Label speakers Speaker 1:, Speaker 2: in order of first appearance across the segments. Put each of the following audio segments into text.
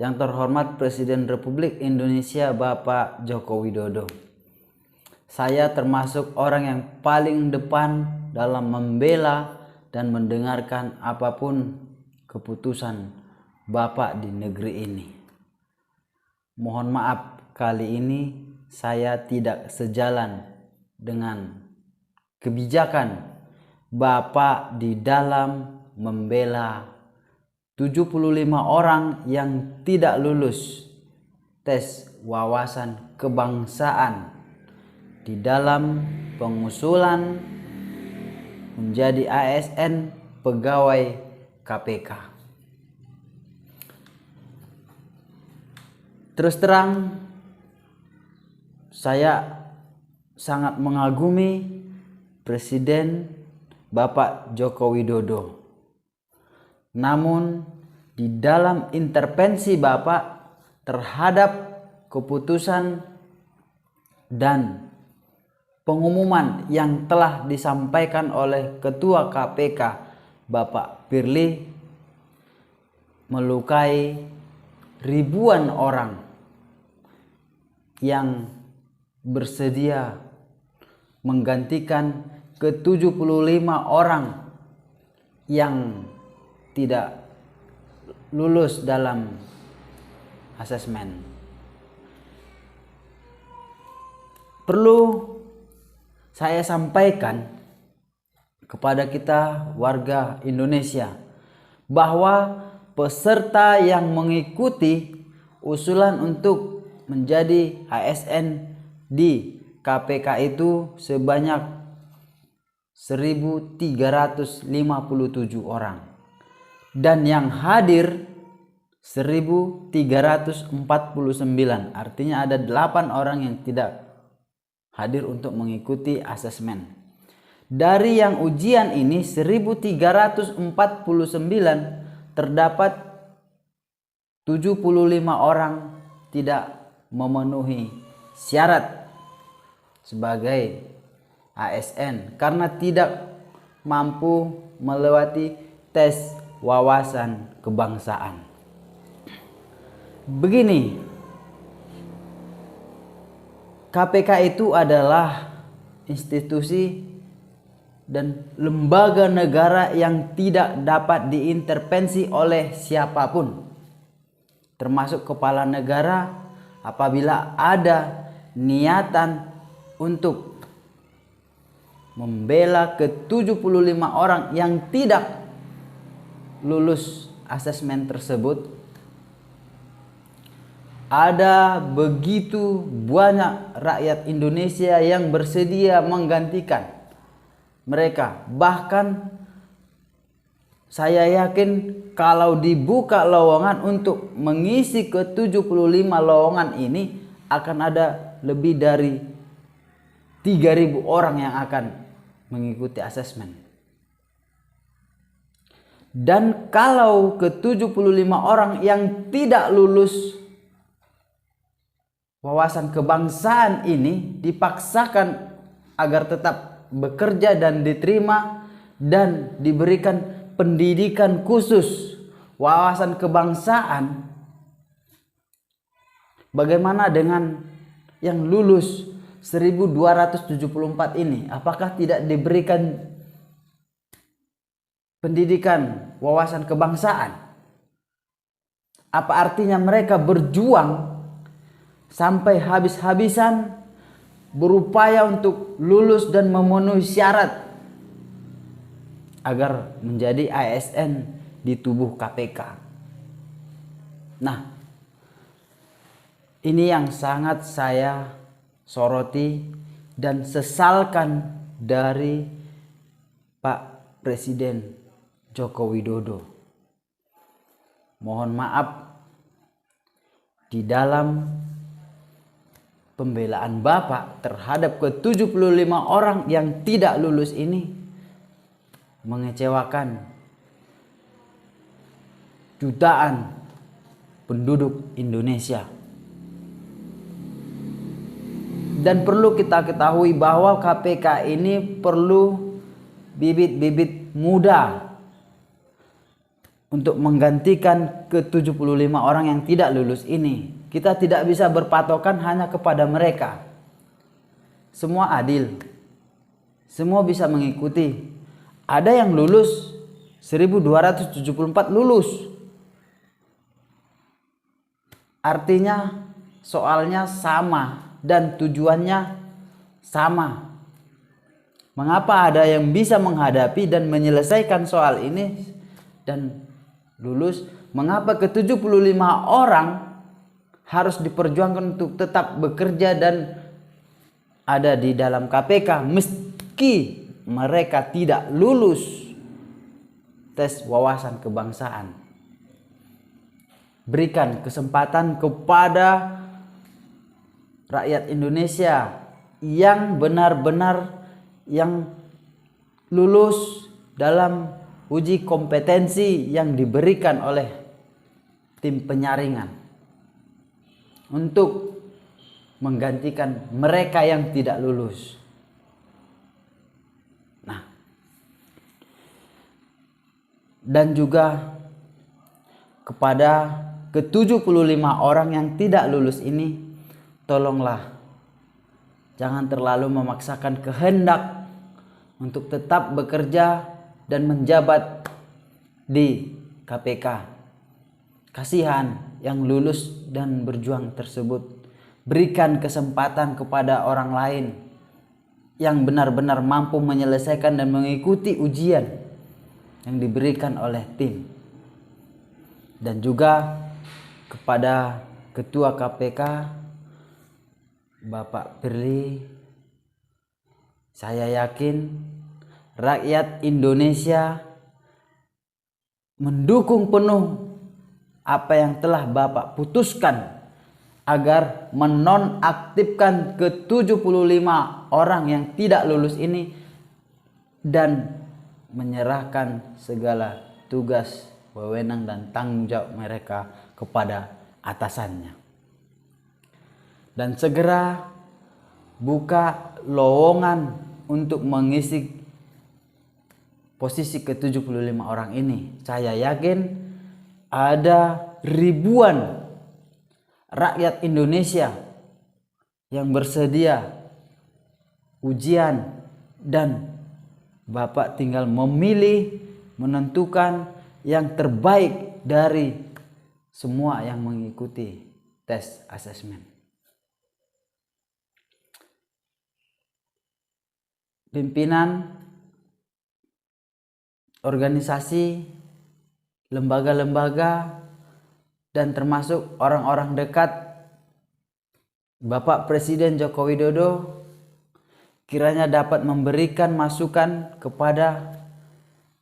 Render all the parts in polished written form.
Speaker 1: Yang terhormat Presiden Republik Indonesia Bapak Joko Widodo. Saya termasuk orang yang paling depan dalam membela dan mendengarkan apapun keputusan Bapak di negeri ini. Mohon maaf, kali ini saya tidak sejalan dengan kebijakan Bapak di dalam membela 75 orang yang tidak lulus tes wawasan kebangsaan di dalam pengusulan menjadi ASN pegawai KPK. Terus terang, saya sangat mengagumi Presiden Bapak Joko Widodo. Namun di dalam intervensi Bapak terhadap keputusan dan pengumuman yang telah disampaikan oleh Ketua KPK Bapak Firly melukai ribuan orang yang bersedia menggantikan ke-75 orang yang tidak lulus dalam asesmen. Perlu saya sampaikan kepada kita warga Indonesia bahwa peserta yang mengikuti usulan untuk menjadi ASN di KPK itu sebanyak 1.357 orang. Dan yang hadir 1.349, artinya ada 8 orang yang tidak hadir untuk mengikuti asesmen. Dari yang ujian ini 1.349 terdapat 75 orang tidak memenuhi syarat sebagai ASN karena tidak mampu melewati tes wawasan kebangsaan. Begini, KPK itu adalah institusi dan lembaga negara yang tidak dapat diintervensi oleh siapapun, termasuk kepala negara, apabila ada niatan untuk membela ke-75 orang yang tidak lulus asesmen tersebut. Ada begitu banyak rakyat Indonesia yang bersedia menggantikan mereka. Bahkan saya yakin kalau dibuka lowongan untuk mengisi ke-75 lowongan ini akan ada lebih dari 3.000 orang yang akan mengikuti asesmen. Dan kalau ke-75 orang yang tidak lulus wawasan kebangsaan ini dipaksakan agar tetap bekerja dan diterima dan diberikan pendidikan khusus wawasan kebangsaan, bagaimana dengan yang lulus 1.274 ini? Apakah tidak diberikan pendidikan wawasan kebangsaan? Apa artinya mereka berjuang sampai habis-habisan berupaya untuk lulus dan memenuhi syarat agar menjadi ASN di tubuh KPK? Nah, ini yang sangat saya soroti dan sesalkan dari Pak Presiden Joko Widodo. Mohon maaf, di dalam pembelaan Bapak terhadap ke-75 orang yang tidak lulus ini mengecewakan jutaan penduduk Indonesia. Dan perlu kita ketahui bahwa KPK ini perlu bibit-bibit muda, untuk menggantikan ke-75 orang yang tidak lulus ini. Kita tidak bisa berpatokan hanya kepada mereka. Semua adil. Semua bisa mengikuti. Ada yang lulus, 1274 lulus. Artinya soalnya sama dan tujuannya sama. Mengapa ada yang bisa menghadapi dan menyelesaikan soal ini dan lulus? Mengapa ke-75 orang harus diperjuangkan untuk tetap bekerja dan ada di dalam KPK meski mereka tidak lulus tes wawasan kebangsaan? Berikan kesempatan kepada rakyat Indonesia yang benar-benar yang lulus dalam uji kompetensi yang diberikan oleh tim penyaringan untuk menggantikan mereka yang tidak lulus. Nah, dan juga kepada ke-75 orang yang tidak lulus ini, tolonglah jangan terlalu memaksakan kehendak untuk tetap bekerja dan menjabat di KPK. Kasihan yang lulus dan berjuang tersebut. Berikan kesempatan kepada orang lain yang benar-benar mampu menyelesaikan dan mengikuti ujian yang diberikan oleh tim. Dan juga kepada Ketua KPK Bapak Firly, saya yakin rakyat Indonesia mendukung penuh apa yang telah Bapak putuskan agar menonaktifkan ke-75 orang yang tidak lulus ini dan menyerahkan segala tugas, wewenang dan tanggung jawab mereka kepada atasannya. Dan segera buka lowongan untuk mengisi posisi ke-75 orang ini. Saya yakin ada ribuan rakyat Indonesia yang bersedia ujian dan Bapak tinggal memilih, menentukan yang terbaik dari semua yang mengikuti tes asesmen. Pimpinan organisasi, lembaga-lembaga, dan termasuk orang-orang dekat Bapak Presiden Joko Widodo kiranya dapat memberikan masukan kepada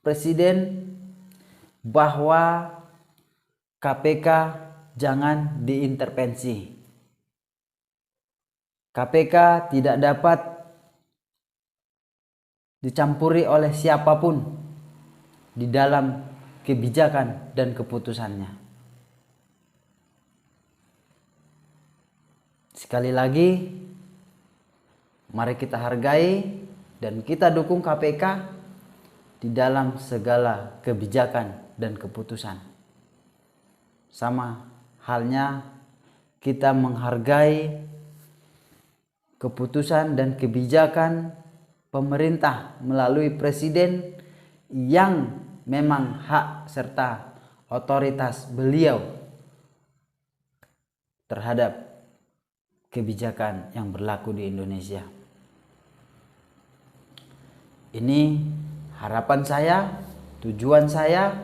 Speaker 1: Presiden bahwa KPK jangan diintervensi. KPK tidak dapat dicampuri oleh siapapun di dalam kebijakan dan keputusannya. Sekali lagi, mari kita hargai dan kita dukung KPK di dalam segala kebijakan dan keputusan. Sama halnya kita menghargai keputusan dan kebijakan pemerintah melalui presiden yang memang hak serta otoritas beliau terhadap kebijakan yang berlaku di Indonesia. Ini harapan saya, tujuan saya,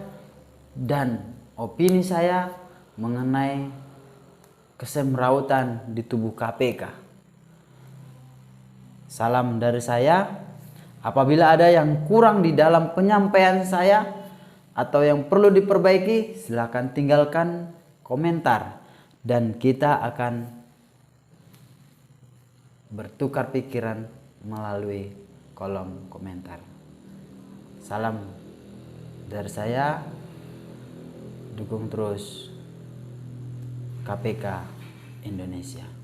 Speaker 1: dan opini saya mengenai kesemrautan di tubuh KPK. Salam dari saya. Apabila ada yang kurang di dalam penyampaian saya atau yang perlu diperbaiki, silakan tinggalkan komentar dan kita akan bertukar pikiran melalui kolom komentar. Salam dari saya. Dukung terus KPK Indonesia.